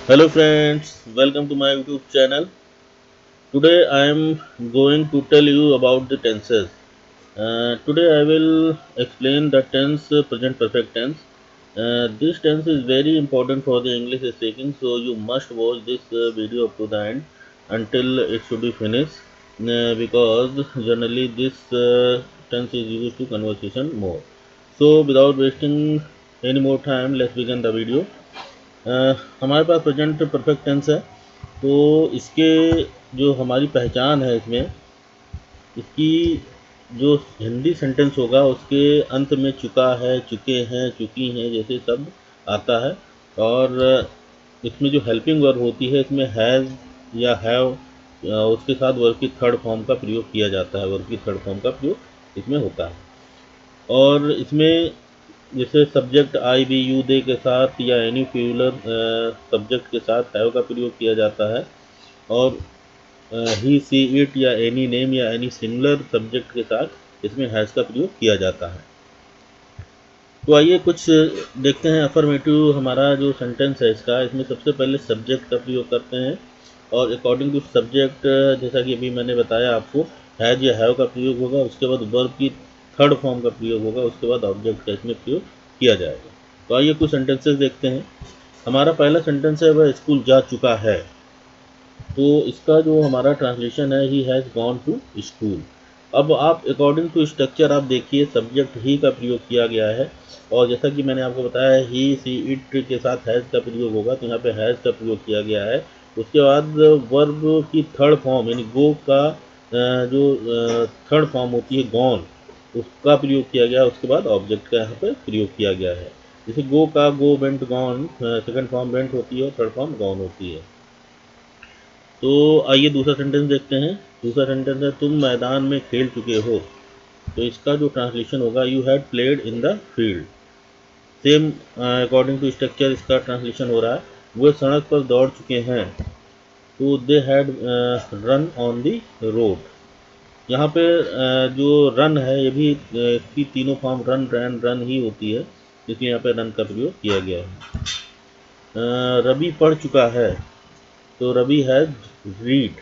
Hello friends, welcome to my YouTube channel. Today I am going to tell you about the tenses. Today I will explain the tense present perfect tense. This tense is very important for the English speaking, so you must watch this video up to the end until it should be finished because generally this tense is used to conversation more. So without wasting any more time, let's begin the video. हमारे पास present perfect tense है। तो इसके जो हमारी पहचान है इसमें, इसकी जो हिंदी सेंटेंस होगा उसके अंत में चुका है, चुके हैं, चुकी हैं जैसे शब्द आता है। और इसमें जो हेल्पिंग वर्ब होती है इसमें हैज़ या हैव उसके साथ वर्ब की थर्ड फॉर्म का प्रयोग किया जाता है, वर्ब की थर्ड फॉर्म का प्रयोग इसमें होता है। और इसमें जैसे subject I we you they के साथ या एनी फ्यूलर सब्जेक्ट के साथ हैव का प्रयोग किया जाता है। और ही सी इट या एनी नेम या एनी सिंगुलर सब्जेक्ट के साथ इसमें हैज़ का प्रयोग किया जाता है। तो आइए कुछ देखते हैं। अफर्मेटिव हमारा जो सेंटेंस है इसका, इसमें सबसे पहले सब्जेक्ट का प्रयोग करते हैं और अकॉर्डिंग टू सब्जेक्ट जैसा कि अभी मैंने बताया आपको, हैज़ या हैव का प्रयोग होगा, उसके बाद वर्ब की थर्ड फॉर्म का प्रयोग होगा, उसके बाद ऑब्जेक्ट का इसमें प्रयोग किया जाएगा। तो आइए कुछ सेंटेंसेस देखते हैं। हमारा पहला सेंटेंस है वह स्कूल जा चुका है। तो इसका जो हमारा ट्रांसलेशन है he has gone to school. अब आप अकॉर्डिंग टू स्ट्रक्चर आप देखिए, सब्जेक्ट ही का प्रयोग किया गया है और जैसा कि मैंने आपको बताया ही सी इट के साथ हैज़ का प्रयोग होगा, तो यहाँ पे हैज़ का प्रयोग किया गया है। उसके बाद वर्ब की थर्ड फॉर्म यानी गो का जो थर्ड फॉर्म होती है गॉन, उसका प्रयोग किया गया है। उसके बाद ऑब्जेक्ट का यहाँ पे प्रयोग किया गया है। जैसे गो का go went gone, second form went होती है, थर्ड फॉर्म गॉन होती है। तो आइए दूसरा सेंटेंस देखते हैं। दूसरा सेंटेंस है तुम मैदान में खेल चुके हो। तो इसका जो ट्रांसलेशन होगा you had played in the field. Same according to structure इसका ट्रांसलेशन हो रहा है वे सड़क पर दौड़ चुके हैं। तो they had run on the road. यहाँ पे जो रन है ये भी इसकी तीनों फॉर्म रन रैन रन ही होती है, इसलिए यहाँ पे रन का प्रयोग किया गया है। रवि पढ़ चुका है। तो रवि हैज़ रीड।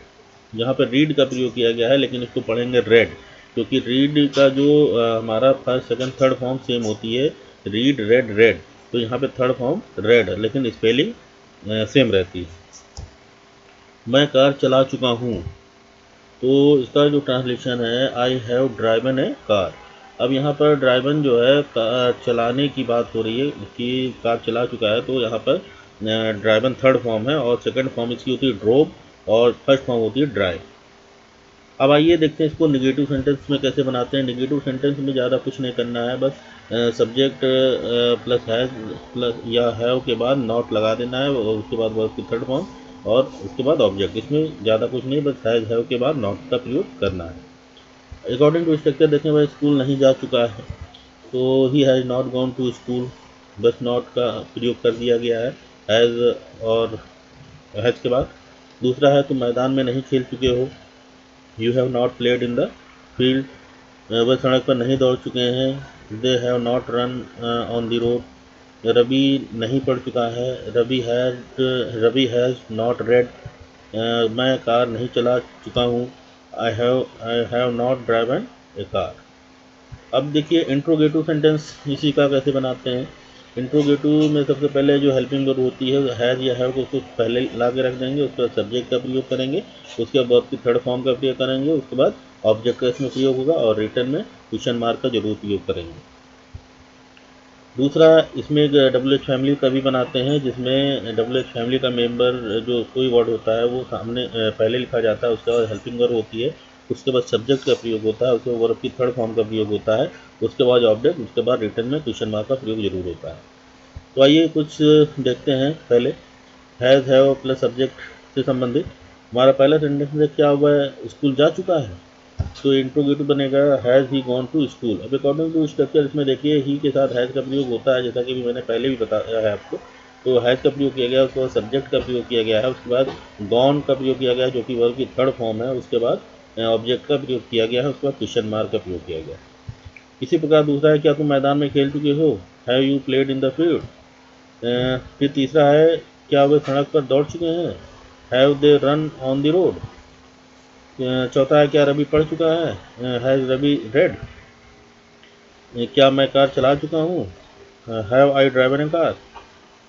यहाँ पर रीड का प्रयोग किया गया है लेकिन इसको पढ़ेंगे रेड, क्योंकि रीड का जो हमारा first second third form same होती है, रीड रेड रेड। तो यहाँ पे थर्ड फॉर्म रेड लेकिन स्पेलिंग सेम रहती है। मैं कार चला चुका हूँ। तो इसका जो ट्रांसलेशन है I have driven a car. अब यहाँ पर ड्राइवन जो है चलाने की बात हो रही है कि कार चला चुका है, तो यहाँ पर ड्राइवन थर्ड फॉर्म है और सेकंड फॉर्म इसकी होती है ड्रोव और फर्स्ट फॉर्म होती है ड्राइव। अब आइए देखते हैं इसको निगेटिव सेंटेंस में कैसे बनाते हैं। निगेटिव सेंटेंस में ज़्यादा कुछ नहीं करना है, बस सब्जेक्ट प्लस हैज़ प्लस या हैव के बाद नॉट लगा देना है और उसके बाद वर्ब की थर्ड फॉर्म और उसके बाद ऑब्जेक्ट। इसमें ज़्यादा कुछ नहीं, बस हैज़ हैव के बाद नॉट का प्रयोग करना है। अकॉर्डिंग टू स्ट्रक्चर देखें, वह स्कूल नहीं जा चुका है। तो he has not gone to school, बस नॉट का प्रयोग कर दिया गया है हैज़ और हैज़ के बाद। दूसरा है तुम मैदान में नहीं खेल चुके हो। You have not played in the field. वह सड़क पर नहीं दौड़ चुके हैं। They have not run on the road. Ravi नहीं पढ़ चुका है। Ravi has not read. मैं कार नहीं चला चुका हूँ। I have not driven a car. अब देखिए इंट्रोगेटिव सेंटेंस इसी का कैसे बनाते हैं। इंट्रोगेटिव में सबसे पहले जो हेल्पिंग वर्ब होती है हैज़ या हैव को उसको पहले ला के रख देंगे, उसके बाद सब्जेक्ट का प्रयोग करेंगे, उसके बाद वर्ब की थर्ड फॉर्म का प्रयोग करेंगे, उसके बाद ऑब्जेक्ट का इसमें प्रयोग होगा और रिटर्न में क्वेश्चन मार्क का जरूर प्रयोग करेंगे। दूसरा इसमें डब्ल्यू एच फैमिली का भी बनाते हैं, जिसमें डब्ल्यू एच फैमिली का मेंबर जो कोई वर्ड होता है वो सामने पहले लिखा जाता है, उसके बाद हेल्पिंग वर्ब होती है, उसके बाद सब्जेक्ट का प्रयोग होता है, उसके बाद वर्ब की थर्ड फॉर्म का प्रयोग होता है, उसके बाद ऑब्जेक्ट, उसके बाद रिटर्न में क्वेश्चन मार्क का प्रयोग जरूर होता है। तो आइए कुछ देखते हैं। पहले हैज़ हैव प्लस सब्जेक्ट से संबंधित हमारा पहला सेंटेंस में क्या हुआ है, स्कूल जा चुका है। तो इंट्रोगेटिव बनेगा has he gone to school. अब अकॉर्डिंग टू स्ट्रक्चर इसमें देखिए ही के साथ हैज़ का प्रयोग होता है, जैसा कि मैंने पहले भी बताया है आपको। तो हैज़ का प्रयोग किया गया, उसके बाद सब्जेक्ट का प्रयोग किया गया है, उसके बाद गॉन का प्रयोग किया गया जो कि वर्ब की थर्ड फॉर्म है, उसके बाद ऑब्जेक्ट का प्रयोग किया गया है, उसके बाद क्वेश्चन मार्क का प्रयोग किया गया। इसी प्रकार दूसरा है क्या तुम मैदान में खेल चुके हो। Have you played in the field. फिर तीसरा है क्या वे सड़क पर दौड़ चुके हैं? Have they run on the road? चौथा है, क्या रवि पढ़ चुका है? Has Ravi read? क्या मैं कार चला चुका हूँ? Have I driven a car?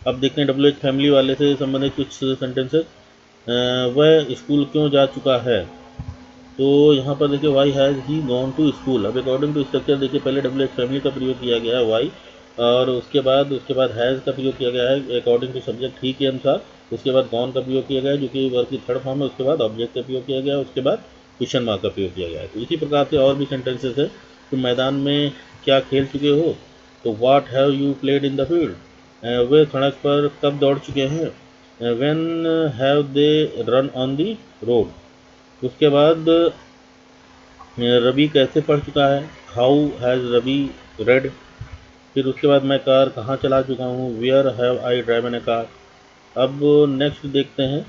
अब देखते हैं डब्ल्यू एच फैमिली वाले से संबंधित कुछ सेंटेंसेस। वह स्कूल क्यों जा चुका है? तो यहाँ पर देखिए why has he gone to school. अब अकॉर्डिंग टू स्ट्रक्चर देखिए पहले डब्ल्यू एच फैमिली का प्रयोग किया गया है वाई, और उसके बाद हैज़ का प्रयोग किया गया है अकॉर्डिंग टू सब्जेक्ट ही के अनुसार। उसके बाद गॉन का प्रयोग किया गया है जो कि वर्ब की थर्ड फॉर्म है। उसके बाद ऑब्जेक्ट का प्रयोग किया गया है। उसके बाद क्वेश्चन मार्क का प्रयोग किया गया है। तो इसी प्रकार से और भी सेंटेंसेस है। तो मैदान में क्या खेल चुके हो? तो what have you played in the field? वे सड़क पर कब दौड़ चुके हैं? When have they run on the road? उसके बाद रवि कैसे पढ़ चुका है? How has Ravi read? फिर उसके बाद मैं कार कहाँ चला चुका हूँ? Where have I driven a car? अब नेक्स्ट देखते हैं।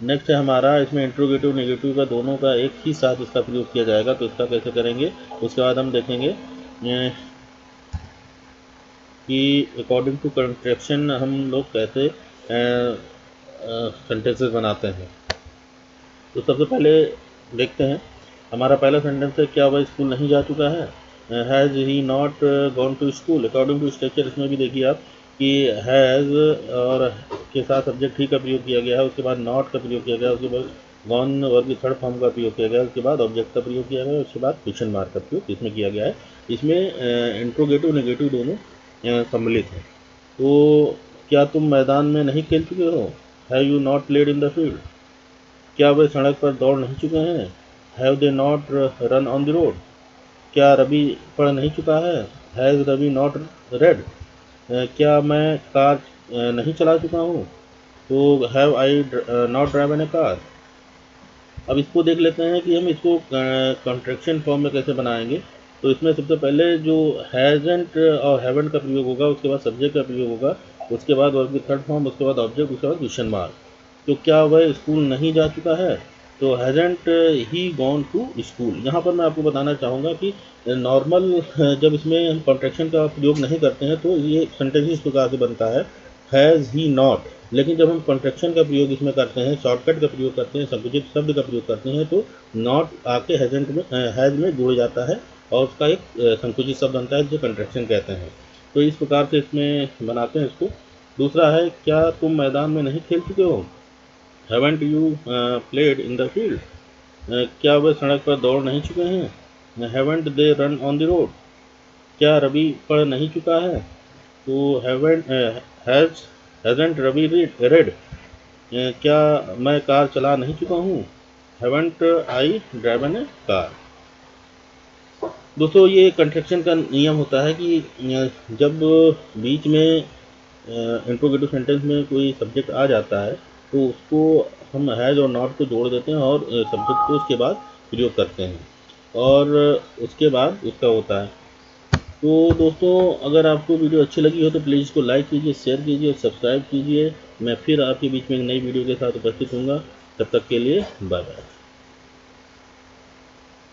नेक्स्ट है हमारा, इसमें इंट्रोगेटिव नेगेटिव का दोनों का एक ही साथ इसका प्रयोग किया जाएगा। तो इसका कैसे करेंगे उसके बाद हम देखेंगे कि अकॉर्डिंग टू कंस्ट्रक्शन हम लोग कैसे सेंटेंसेस बनाते हैं। तो सबसे पहले देखते हैं, हमारा पहला सेंटेंस है, क्या वह स्कूल नहीं जा चुका है? Has he not gone to school? According to structure इसमें भी देखिए आप कि हैज़ और के साथ सब्जेक्ट ही का प्रयोग किया गया है। उसके बाद नॉट का प्रयोग किया गया, उसके बाद गॉन वर्ब की थर्ड फॉर्म का प्रयोग किया गया, उसके बाद ऑब्जेक्ट का प्रयोग किया गया, उसके बाद क्वेश्चन मार्क का प्रयोग इसमें किया गया है। इसमें इंट्रोगेटिव नेगेटिव दोनों सम्मिलित हैं। तो क्या तुम मैदान में नहीं खेल चुके हो? Have you not played in the field? क्या वे सड़क पर दौड़ नहीं चुके हैं? Have they not run on the road? क्या रवि पढ़ नहीं चुका है? Has Ravi not read? क्या मैं कार नहीं चला चुका हूँ? तो have I not driven a car? अब इसको देख लेते हैं कि हम इसको कॉन्ट्रैक्शन फॉर्म में कैसे बनाएंगे। तो इसमें सबसे पहले जो हैज़ेंट और हैवेंट का प्रयोग होगा, उसके बाद सब्जेक्ट का प्रयोग होगा, उसके बाद वर्ब की थर्ड फॉर्म, उसके बाद ऑब्जेक्ट, उसके बाद क्वेश्चन मार्क। तो क्या वह स्कूल नहीं जा चुका है? तो hasn't he gone to school. यहाँ पर मैं आपको बताना चाहूँगा कि नॉर्मल जब इसमें हम कॉन्ट्रैक्शन का प्रयोग नहीं करते हैं तो ये सेंटेंस इस प्रकार से बनता है, हैज़ ही नॉट। लेकिन जब हम कॉन्ट्रैक्शन का प्रयोग इसमें करते हैं, शॉर्टकट का प्रयोग करते हैं, संकुचित शब्द का प्रयोग करते हैं, तो नॉट आके हैज़ेंट में हैज़ में जुड़ जाता है और उसका एक संकुचित शब्द बनता है जिसे कॉन्ट्रैक्शन कहते हैं। तो इस प्रकार से इसमें बनाते हैं इसको। दूसरा है, क्या तुम मैदान में नहीं खेल चुके हो? Haven't you played in the field? क्या वे सड़क पर दौड़ नहीं चुके हैं? Haven't they run on the road? क्या रवि पढ़ नहीं चुका है? तो हैज़ेंट रवि रेड? क्या मैं कार चला नहीं चुका हूँ? Haven't I driven a car? दोस्तों ये कंस्ट्रक्शन का नियम होता है कि जब बीच में इंट्रोगेटिव सेंटेंस में कोई सब्जेक्ट आ जाता है तो उसको हम हैज़ और नॉट को जोड़ देते हैं और सब्जेक्ट को उसके बाद प्रयोग करते हैं और उसके बाद उसका होता है। तो दोस्तों अगर आपको वीडियो अच्छी लगी हो तो प्लीज़ इसको लाइक कीजिए, शेयर कीजिए और सब्सक्राइब कीजिए। मैं फिर आपके बीच में एक नई वीडियो के साथ उपस्थित हूँगा। तब तक के लिए बाय बाय।